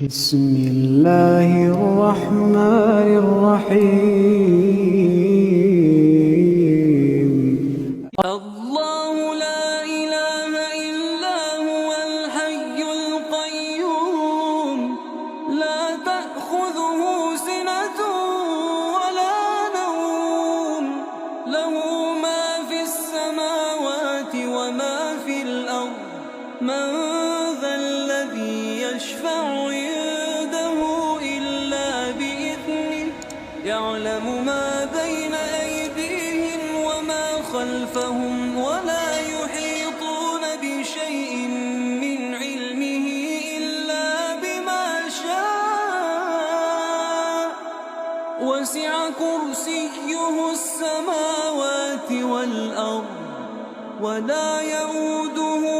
بسم الله الرحمن الرحيم. الله لا إله إلا هو الحي القيوم لا تأخذه سنة ولا نوم له ما في السماوات وما في الأرض من ذا الذي يشفع عنده إلا بإذنه يعلم ما بين أيديهم وما خلفهم ولا يحيطون بشيء من علمه إلا بما شاء وسع كرسيه السماوات والأرض ولا يئوده